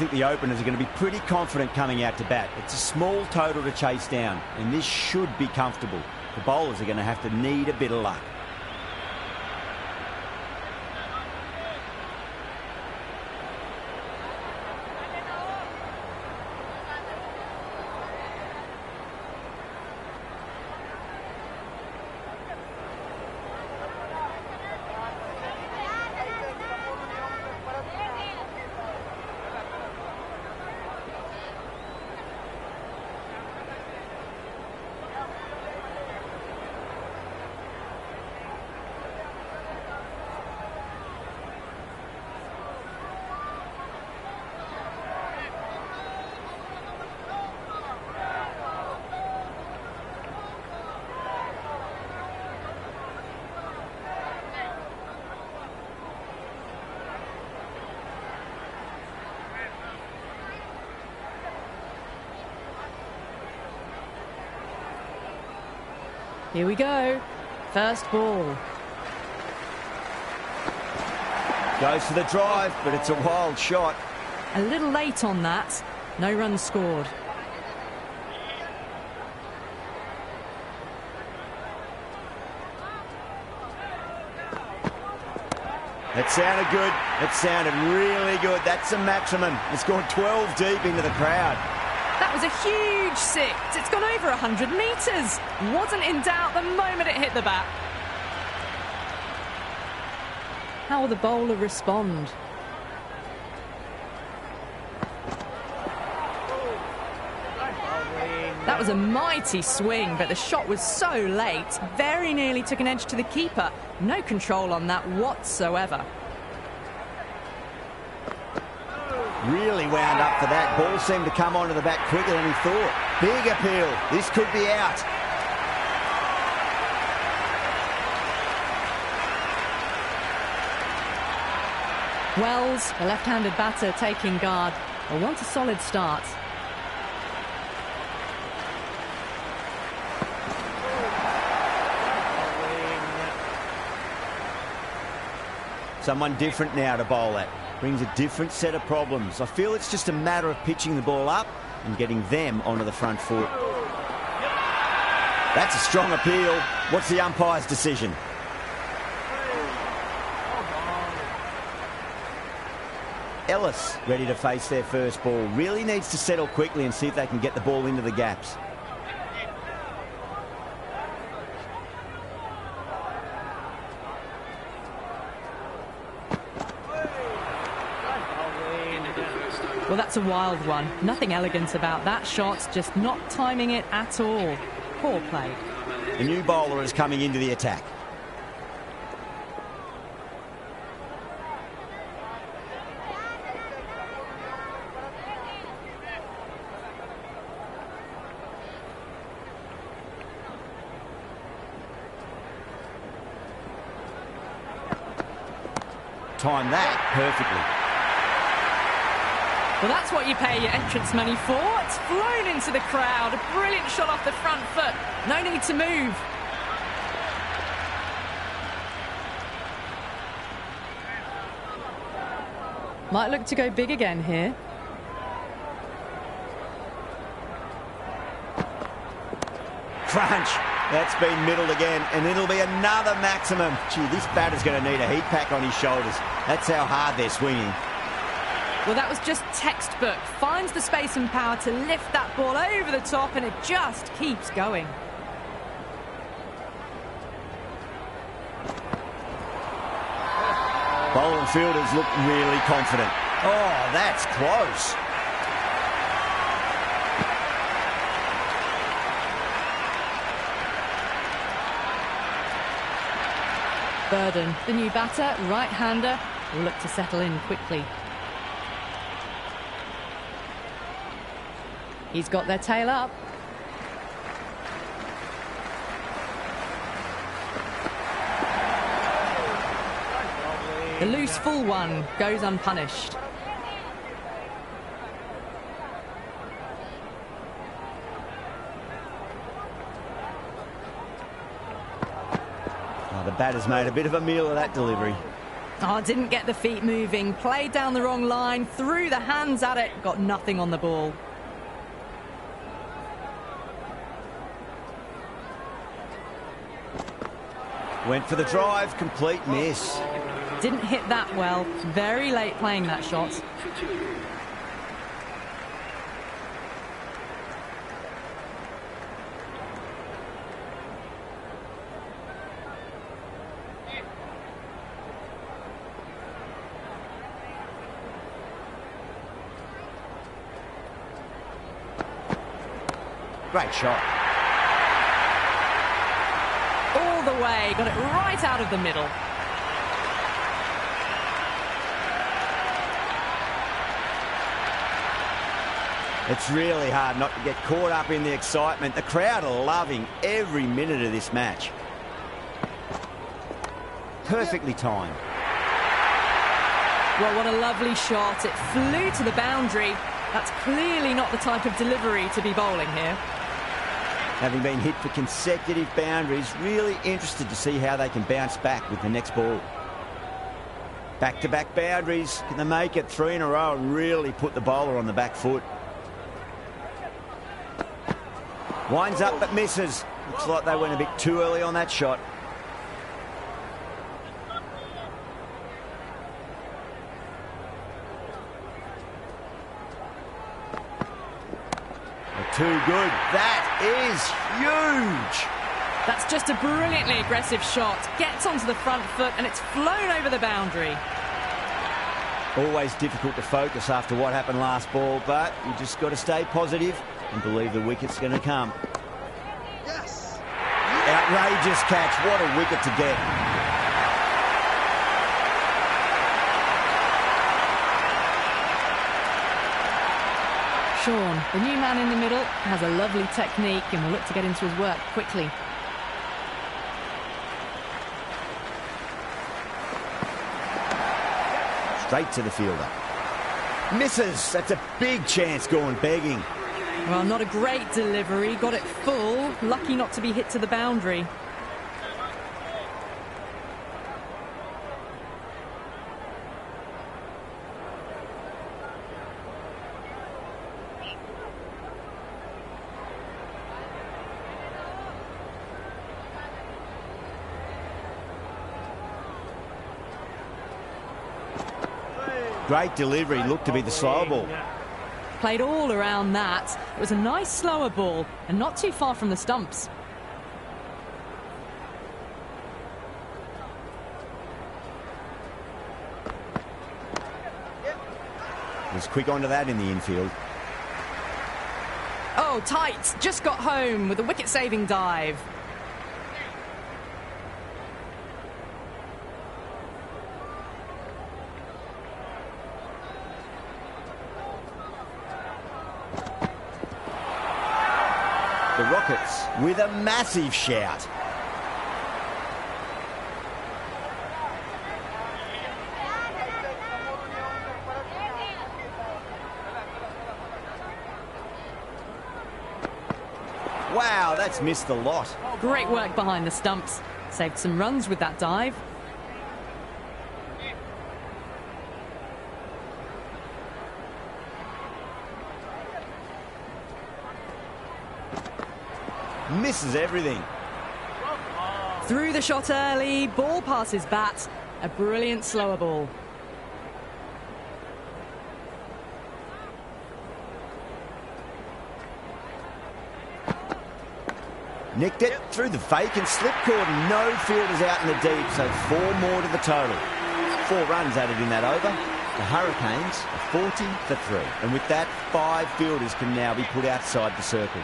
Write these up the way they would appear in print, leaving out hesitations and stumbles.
think the openers are going to be pretty confident coming out to bat. It's a small total to chase down, and this should be comfortable. The bowlers are going to have to need a bit of luck. Here we go. First ball. Goes for the drive, but it's a wild shot. A little late on that. No runs scored. It sounded good. It sounded really good. That's a maximum. It's gone 12 deep into the crowd. That was a huge six. It's gone over 100 metres. Wasn't in doubt the moment it hit the bat. How will the bowler respond? That was a mighty swing, but the shot was so late. Very nearly took an edge to the keeper. No control on that whatsoever. Really wound up for that. Ball seemed to come onto the bat quicker than he thought. Big appeal. This could be out. Wells, the left-handed batter, taking guard. Will want a solid start. Someone different now to bowl at. Brings a different set of problems. I feel it's just a matter of pitching the ball up and getting them onto the front foot. That's a strong appeal. What's the umpire's decision? Ellis ready to face their first ball. Really needs to settle quickly and see if they can get the ball into the gaps. Well, that's a wild one. Nothing elegant about that shot, just not timing it at all. Poor play. The new bowler is coming into the attack. Timed that perfectly. Well, that's what you pay your entrance money for. It's flown into the crowd. A brilliant shot off the front foot. No need to move. Might look to go big again here. Crunch. That's been middled again, and it'll be another maximum. Gee, this batter's going to need a heat pack on his shoulders. That's how hard they're swinging. Well, that was just textbook. Finds the space and power to lift that ball over the top, and it just keeps going. Bowling fielders look really confident. Oh, that's close. Burden, the new batter, right-hander, will look to settle in quickly. He's got their tail up. The loose full one goes unpunished. Oh, the batter's made a bit of a meal of that delivery. Oh, didn't get the feet moving, played down the wrong line, threw the hands at it, got nothing on the ball. Went for the drive, complete miss. Didn't hit that well, very late playing that shot. Great shot. All the way, got it right out of the middle. It's really hard not to get caught up in the excitement. The crowd are loving every minute of this match. Perfectly timed. Well, what a lovely shot. It flew to the boundary. That's clearly not the type of delivery to be bowling here. Having been hit for consecutive boundaries, really interested to see how they can bounce back with the next ball. Back-to-back boundaries. Can they make it 3 in a row and really put the bowler on the back foot? Winds up but misses. Looks like they went a bit too early on that shot. Too good. That is huge. That's just a brilliantly aggressive shot. Gets onto the front foot and it's flown over the boundary. Always difficult to focus after what happened last ball, but you just got to stay positive and believe the wicket's going to come. Yes. Outrageous catch. What a wicket to get. Sean, the new man in the middle, has a lovely technique and will look to get into his work quickly. Straight to the fielder. Misses. That's a big chance going begging. Well, not a great delivery. Got it full. Lucky not to be hit to the boundary. Great delivery, looked to be the slower ball. Played all around that. It was a nice slower ball and not too far from the stumps. Was quick onto that in the infield. Oh, tight. Just got home with a wicket-saving dive. The Rockets with a massive shout. Wow, that's missed a lot. Great work behind the stumps. Saved some runs with that dive. Misses everything. Threw the shot early, ball past his bat. A brilliant slower ball. Nicked it through the vacant slip cord. No fielders out in the deep, so 4 more to the total. 4 runs added in that over. The Hurricanes are 40 for 3. And with that, 5 fielders can now be put outside the circle.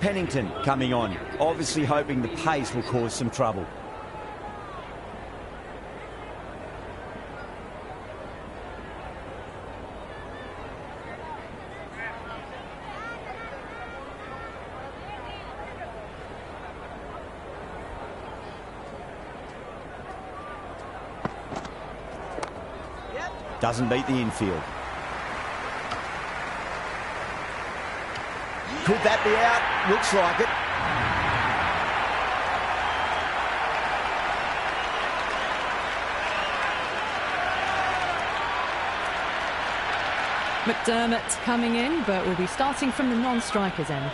Pennington coming on, obviously hoping the pace will cause some trouble. Doesn't beat the infield. Could that be out? Looks like it. McDermott coming in, but will be starting from the non-striker's end.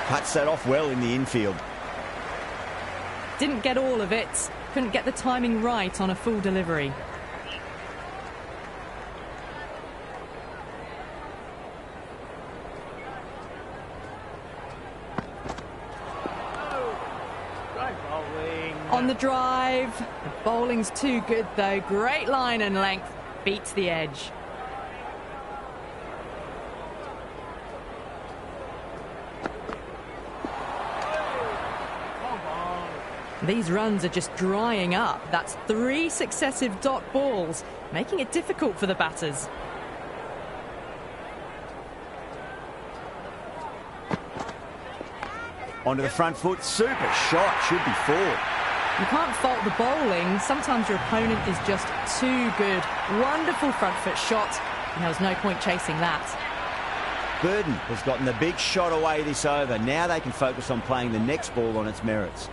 Cuts that off well in the infield. Didn't get all of it, couldn't get the timing right on a full delivery. On the drive, the bowling's too good though. Great line and length, beats the edge. These runs are just drying up. That's 3 successive dot balls, making it difficult for the batters. Onto the front foot, super shot, should be 4. You can't fault the bowling. Sometimes your opponent is just too good. Wonderful front foot shot, and there was no point chasing that. Burden has gotten the big shot away this over. Now they can focus on playing the next ball on its merits.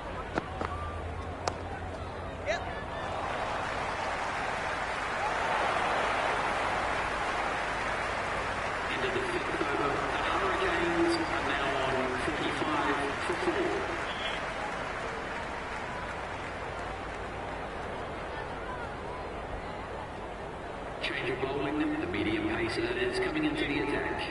Change of bowling, the medium pacer is coming into the attack.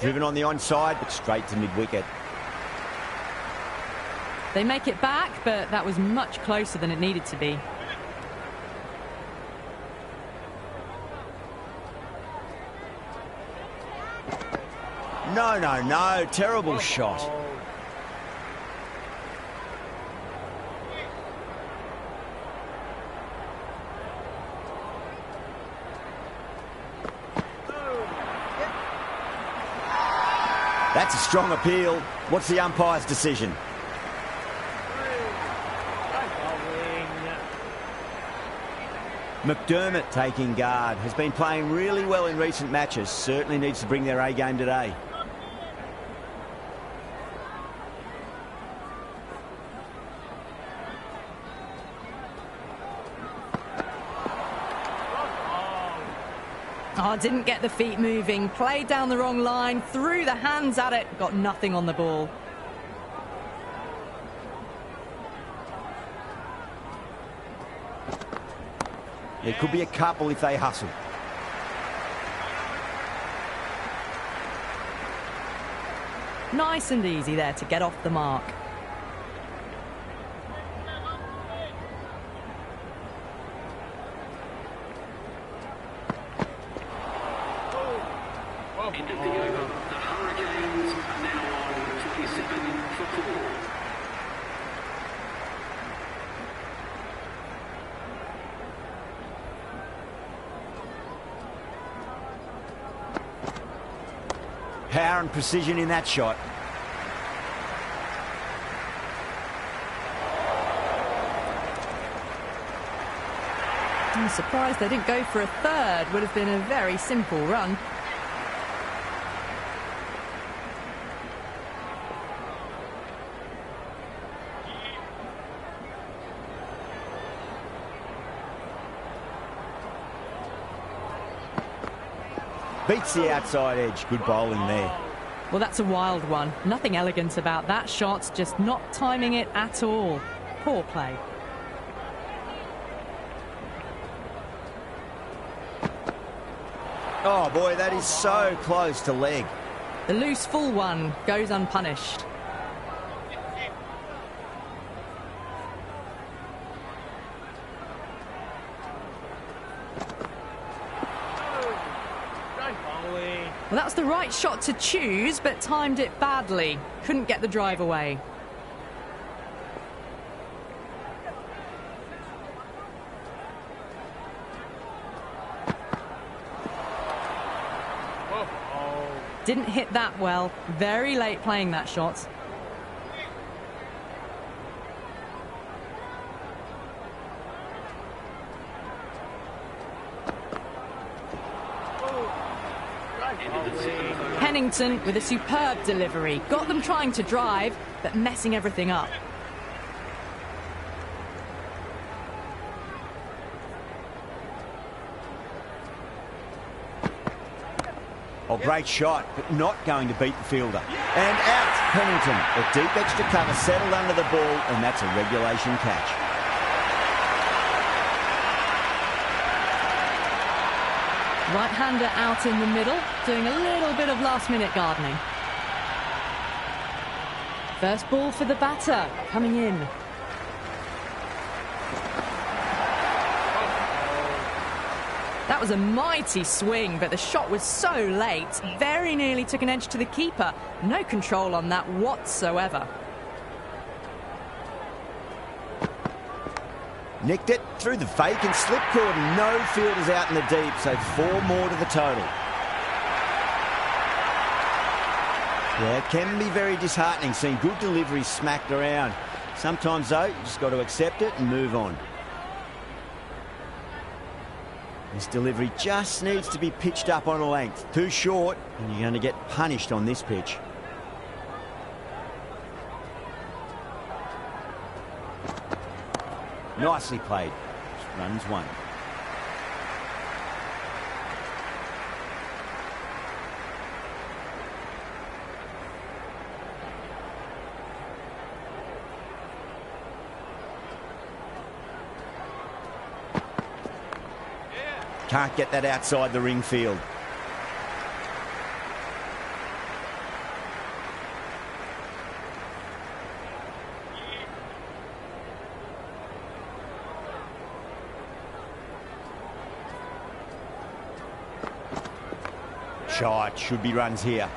Driven on the onside, but straight to mid-wicket. They make it back, but that was much closer than it needed to be. No, no, no. Terrible shot. That's a strong appeal. What's the umpire's decision? McDermott taking guard. Has been playing really well in recent matches. Certainly needs to bring their A game today. Oh, didn't get the feet moving, played down the wrong line, threw the hands at it, got nothing on the ball. There could be a couple if they hustle. Nice and easy there to get off the mark. Into the over, the Hurricanes are now on 27 for 4. Power and precision in that shot. I'm surprised they didn't go for a third. Would have been a very simple run. Beats the outside edge. Good bowling there. Well, that's a wild one. Nothing elegant about that shot, just not timing it at all. Poor play. Oh boy, that is so close to leg. The loose full one goes unpunished. Well, that was the right shot to choose, but timed it badly. Couldn't get the drive away. Didn't hit that well. Very late playing that shot. Pennington with a superb delivery. Got them trying to drive, but messing everything up. Oh, great shot, but not going to beat the fielder. And out, Pennington. A deep extra cover settled under the ball, and that's a regulation catch. Right-hander out in the middle, doing a little bit of last-minute gardening. First ball for the batter, coming in. That was a mighty swing, but the shot was so late, very nearly took an edge to the keeper. No control on that whatsoever. Nicked it through the fake and slip cord. No fielders out in the deep, so 4 more to the total. Yeah, it can be very disheartening seeing good deliveries smacked around. Sometimes, though, you just got to accept it and move on. This delivery just needs to be pitched up on a length. Too short, and you're going to get punished on this pitch. Nicely played. Runs 1. Can't get that outside the ring field. Shot, should be runs here.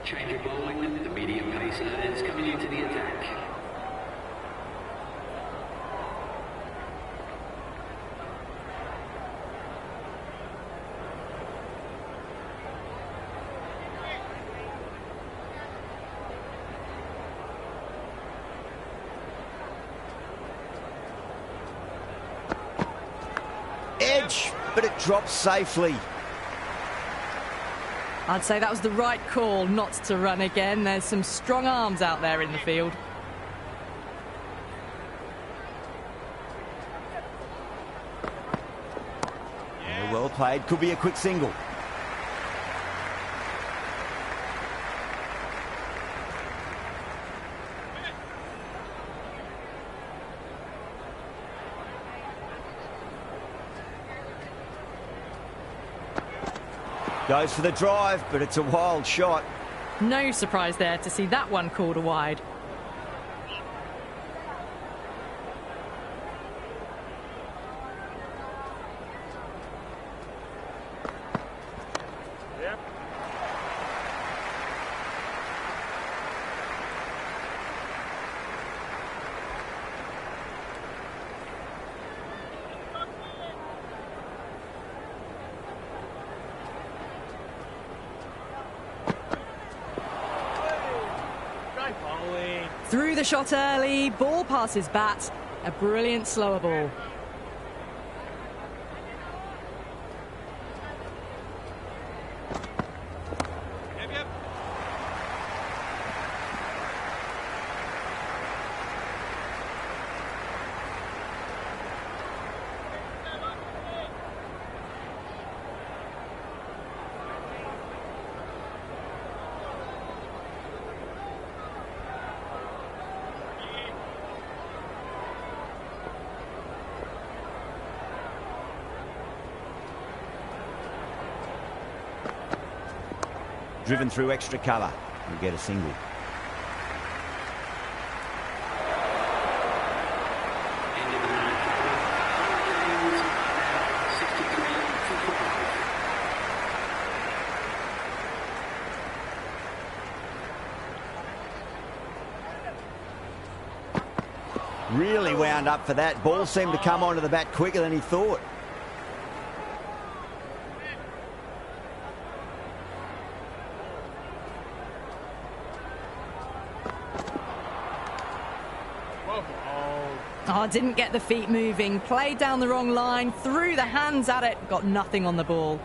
Change of bowling, the medium pacer is coming into the attack. Edge, but it drops safely. I'd say that was the right call not to run again. There's some strong arms out there in the field. Yeah, well played. Could be a quick single. Goes for the drive, but it's a wild shot. No surprise there to see that one called a wide. Through the shot early, ball passes bat, a brilliant slower ball. driven through extra cover. Will get a single. Really wound up for that. Ball seemed to come onto the bat quicker than he thought. Oh, didn't get the feet moving. Played down the wrong line. Threw the hands at it. Got nothing on the ball.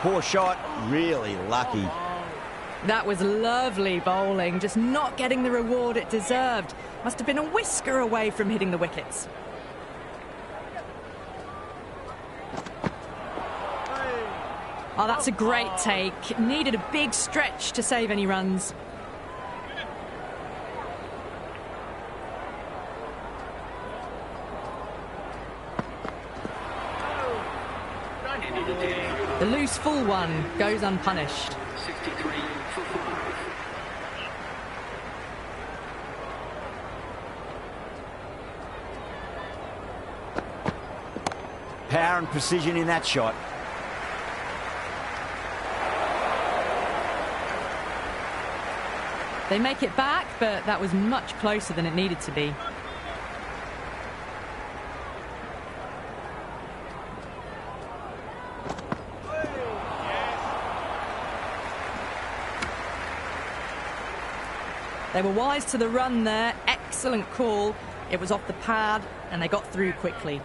Poor shot, really lucky. That was lovely bowling, just not getting the reward it deserved. Must have been a whisker away from hitting the wickets. Oh, that's a great take. Needed a big stretch to save any runs. The loose full one goes unpunished. 63 for 5. Power and precision in that shot. They make it back, but that was much closer than it needed to be. They were wise to the run there. Excellent call. It was off the pad, and they got through quickly.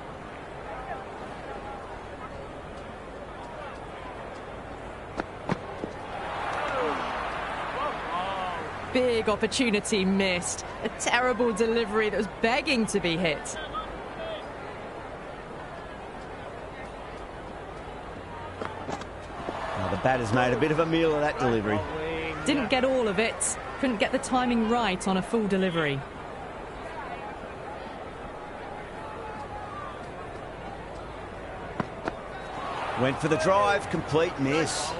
Big opportunity missed. A terrible delivery that was begging to be hit. Now the batter's made a bit of a meal of that delivery. Didn't get all of it. Couldn't get the timing right on a full delivery. Went for the drive, complete miss.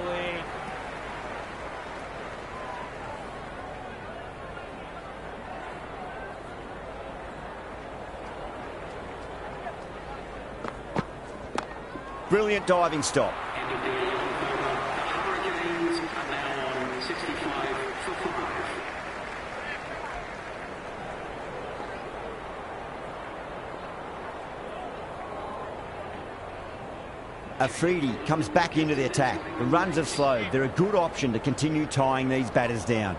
Brilliant diving stop. End of the 11th over. The Hurricanes are now on 65 for 5. Afridi comes back into the attack. The runs have slowed. They're a good option to continue tying these batters down.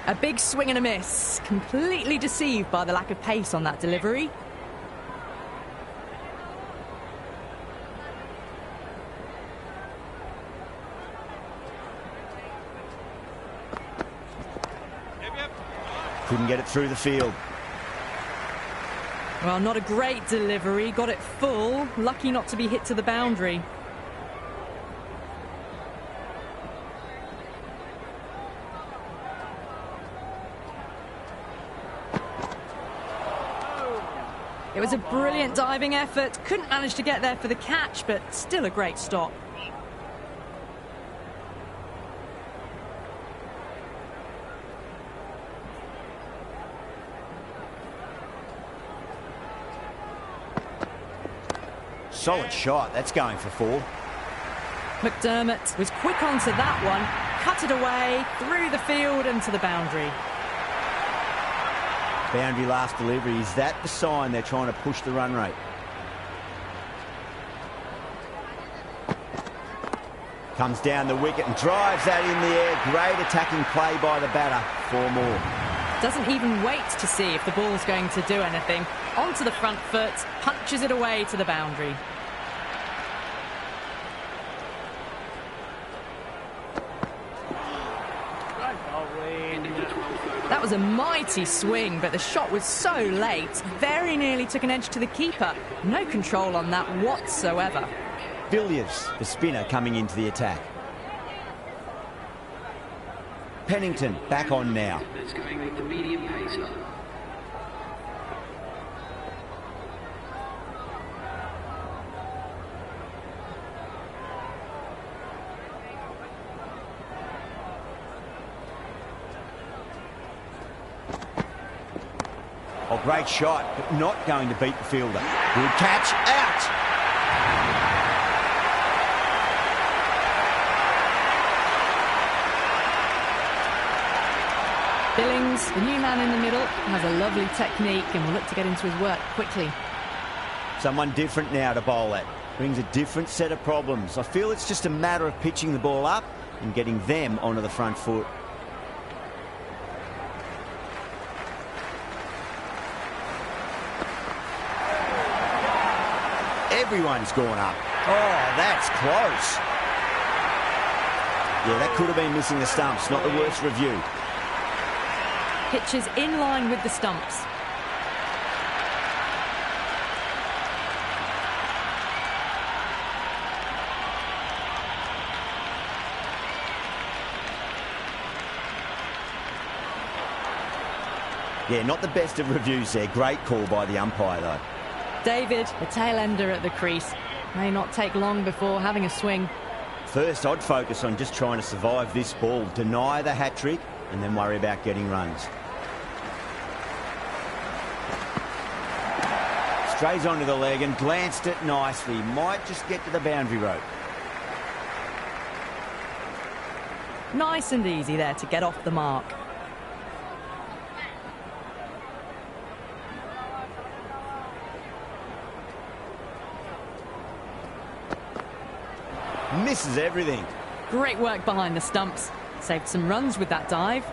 A big swing and a miss. Completely deceived by the lack of pace on that delivery. Couldn't get it through the field. Well, not a great delivery. Got it full. Lucky not to be hit to the boundary. It was a brilliant diving effort. Couldn't manage to get there for the catch, but still a great stop. Solid shot. That's going for 4. McDermott was quick onto that one. Cut it away, through the field and to the boundary. Boundary last delivery. Is that the sign they're trying to push the run rate? Comes down the wicket and drives that in the air. Great attacking play by the batter. 4 more. Doesn't even wait to see if the ball's going to do anything. onto the front foot, punches it away to the boundary. That was a mighty swing, but the shot was so late, very nearly took an edge to the keeper. No control on that whatsoever. Villiers, the spinner, coming into the attack. Pennington back on now. That's going with the medium pacer. Oh, great shot, but not going to beat the fielder. Good catch, out! Billings, the new man in the middle, has a lovely technique and will look to get into his work quickly. Someone different now to bowl at. Brings a different set of problems. I feel it's just a matter of pitching the ball up and getting them onto the front foot. Everyone's gone up. Oh, that's close. Yeah, that could have been missing the stumps. Not the worst review. Pitches in line with the stumps. Yeah, not the best of reviews there. Great call by the umpire, though. David, the tail ender at the crease. May not take long before having a swing. First, I'd focus on just trying to survive this ball, deny the hat-trick, and then worry about getting runs. Strays onto the leg and glanced it nicely. Might just get to the boundary rope. Nice and easy there to get off the mark. Misses everything. Great work behind the stumps. Saved some runs with that dive.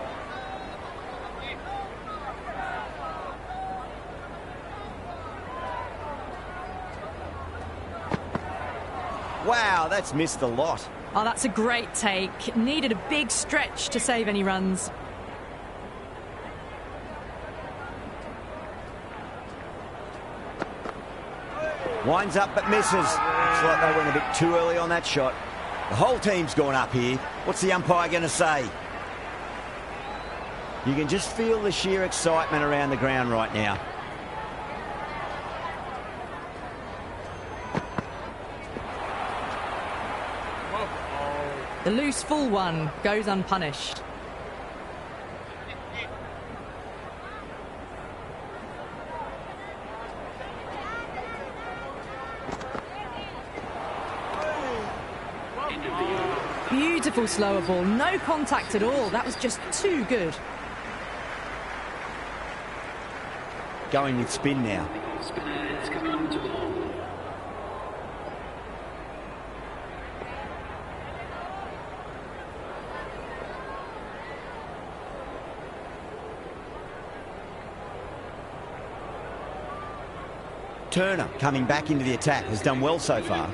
Wow, that's missed a lot. Oh, that's a great take. Needed a big stretch to save any runs. Winds up but misses. Looks like they went a bit too early on that shot. The whole team's gone up here. What's the umpire going to say? You can just feel the sheer excitement around the ground right now. The loose full one goes unpunished. Beautiful slower ball, no contact at all. That was just too good. Going with spin now. Spinner is coming on to bowl. Turner coming back into the attack, has done well so far.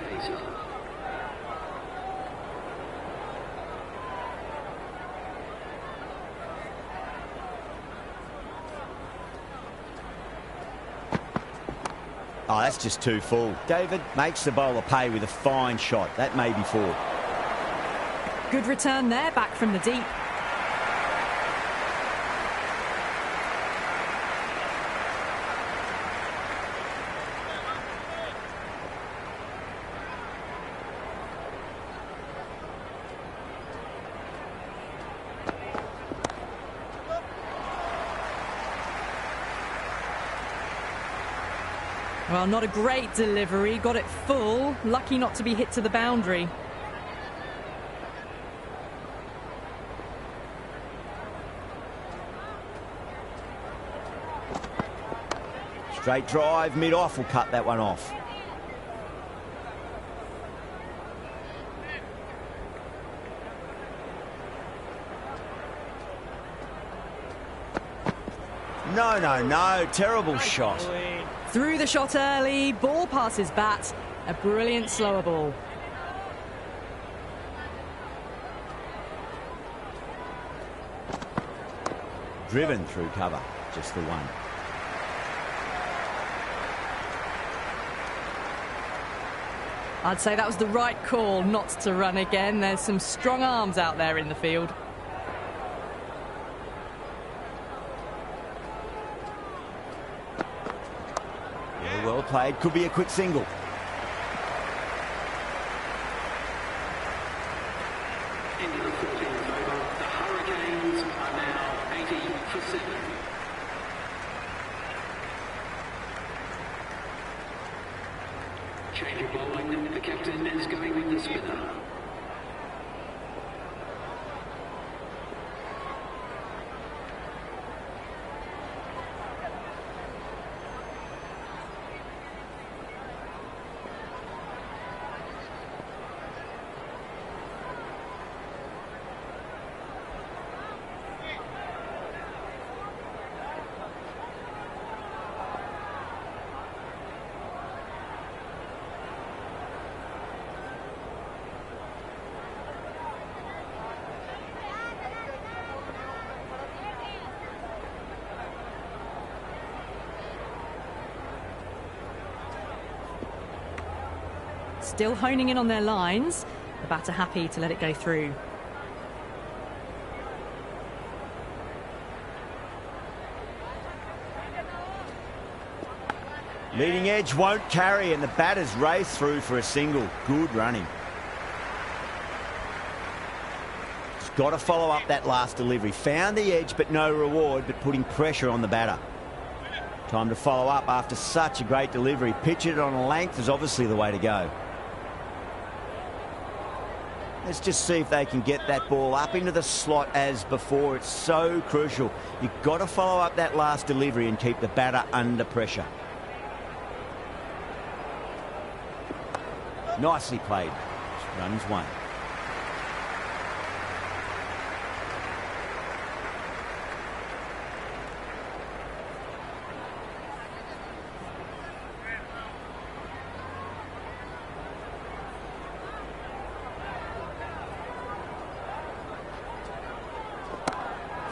Oh, that's just too full. David makes the bowler pay with a fine shot. That may be four. Good return there, back from the deep. Well, not a great delivery, got it full, lucky not to be hit to the boundary. Straight drive, mid-off will cut that one off. No, no, no, terrible shot. Through the shot early, ball passes bat, a brilliant slower ball. Driven through cover, just the one. I'd say that was the right call not to run again. There's some strong arms out there in the field. Yeah, well played. Could be a quick single. Into the 14th over. The Hurricanes are now 80 for 7. Change of bowling. The captain is going with the spinner. Still honing in on their lines. The batter happy to let it go through. Leading edge won't carry and the batters race through for a single. Good running. Just got to follow up that last delivery. Found the edge but no reward, but putting pressure on the batter. Time to follow up after such a great delivery. Pitch it on a length is obviously the way to go. Let's just see if they can get that ball up into the slot as before. It's so crucial. You've got to follow up that last delivery and keep the batter under pressure. Nicely played. Runs one.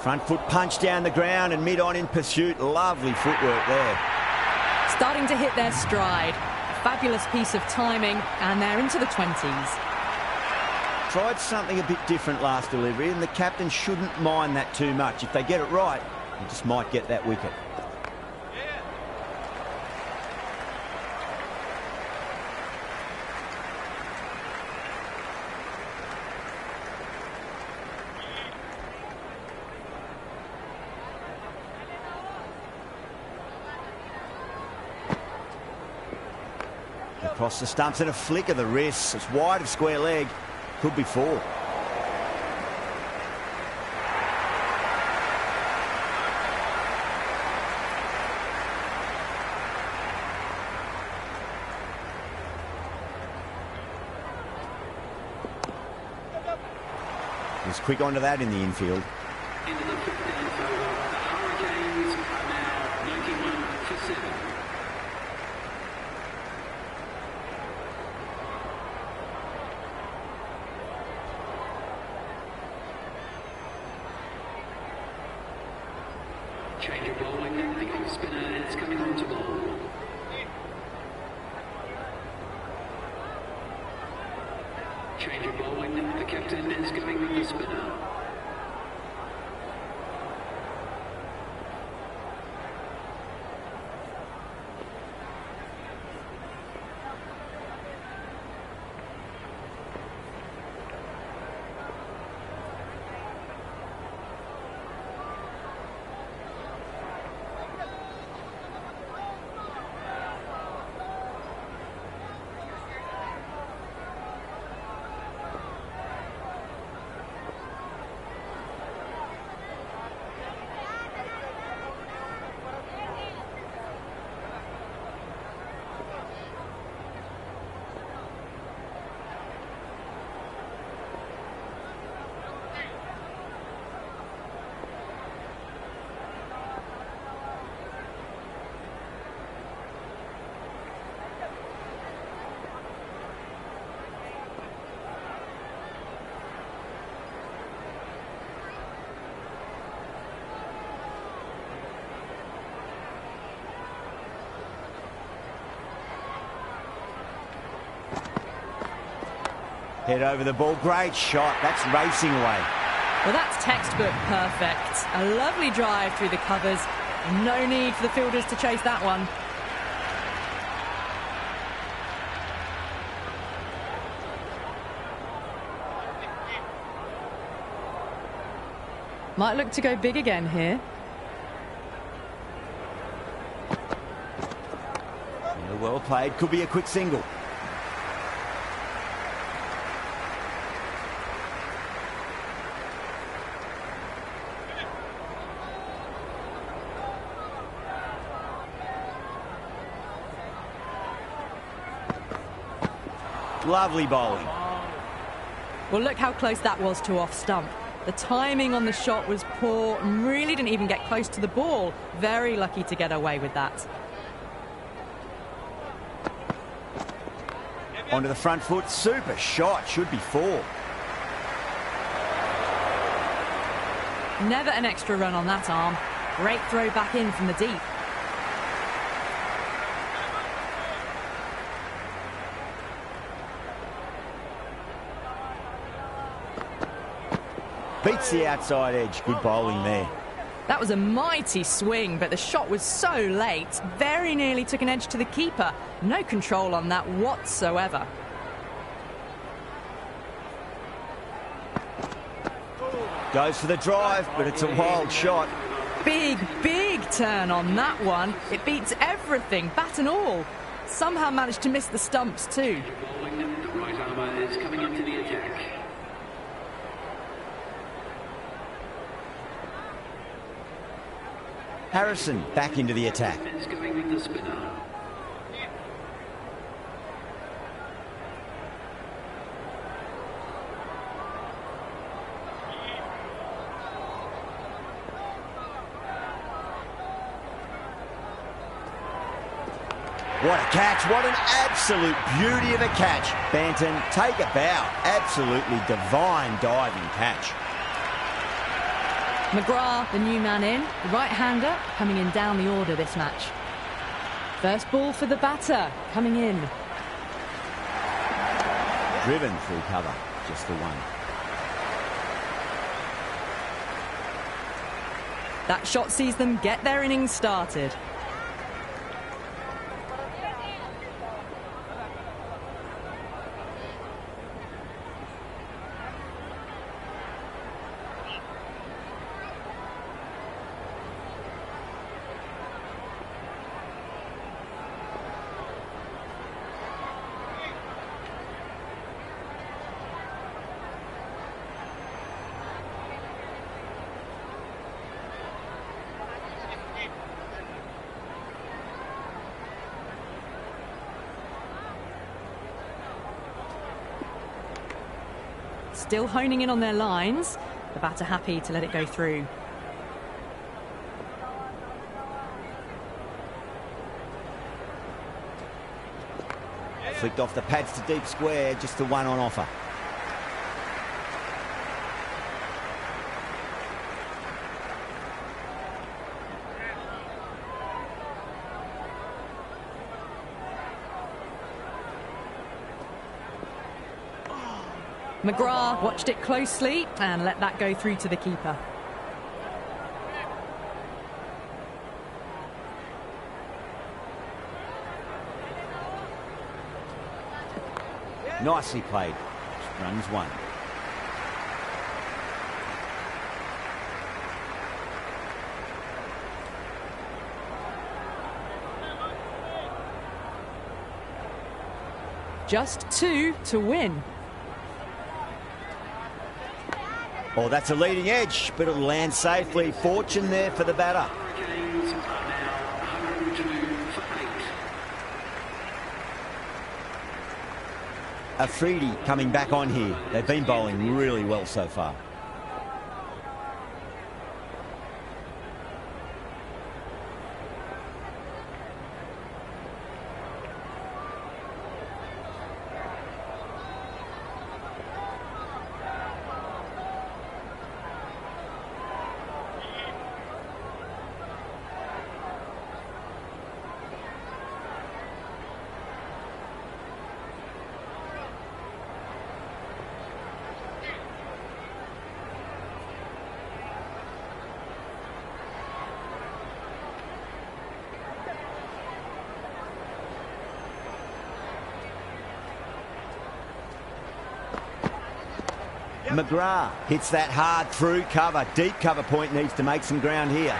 Front foot punch down the ground and mid-on in pursuit. Lovely footwork there. Starting to hit their stride. A fabulous piece of timing, and they're into the 20s. Tried something a bit different last delivery, and the captain shouldn't mind that too much. If they get it right, they just might get that wicket. Across the stumps and a flick of the wrists. It's wide of square leg. Could be 4. He's quick onto that in the infield. Into the 15th over. The Hurricanes are now 91 for 7. Change of bowling. The off spinner is coming on to bowl. Change of bowling. The captain is going with the spinner. Head over the ball. Great shot. That's racing away. Well, that's textbook perfect. A lovely drive through the covers. No need for the fielders to chase that one. Might look to go big again here. Yeah, well played. Could be a quick single. Lovely bowling. Well, look how close that was to off stump. The timing on the shot was poor and really didn't even get close to the ball. Very lucky to get away with that. Onto the front foot. Super shot. Should be 4. Never an extra run on that arm. Great throw back in from the deep. Beats the outside edge. Good bowling there. That was a mighty swing, but the shot was so late. Very nearly took an edge to the keeper. No control on that whatsoever. Goes for the drive, but it's a wild shot. Big, big turn on that one. It beats everything, bat and all. Somehow managed to miss the stumps too. The right armour is coming into the attack. Harrison back into the attack. Is going with the spinner. What a catch. What an absolute beauty of a catch. Banton, take a bow. Absolutely divine diving catch. McGrath, the new man in, the right-hander, coming in down the order this match. First ball for the batter, coming in. Driven through cover, just the one. That shot sees them get their innings started. Still honing in on their lines. The batter happy to let it go through. Flicked off the pads to deep square, just the one on offer. McGrath watched it closely and let that go through to the keeper. Nicely played. Runs one. Just 2 to win. Oh, that's a leading edge, but it'll land safely. Fortune there for the batter. Hurricanes are now 102 for 8. Afridi coming back on here. They've been bowling really well so far. McGrath hits that hard through cover. Deep cover point needs to make some ground here.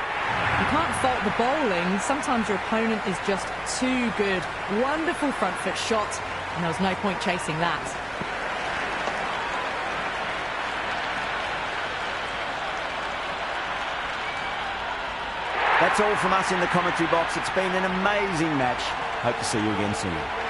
You can't fault the bowling. Sometimes your opponent is just too good. Wonderful front foot shot, and there was no point chasing that. That's all from us in the commentary box. It's been an amazing match. Hope to see you again soon.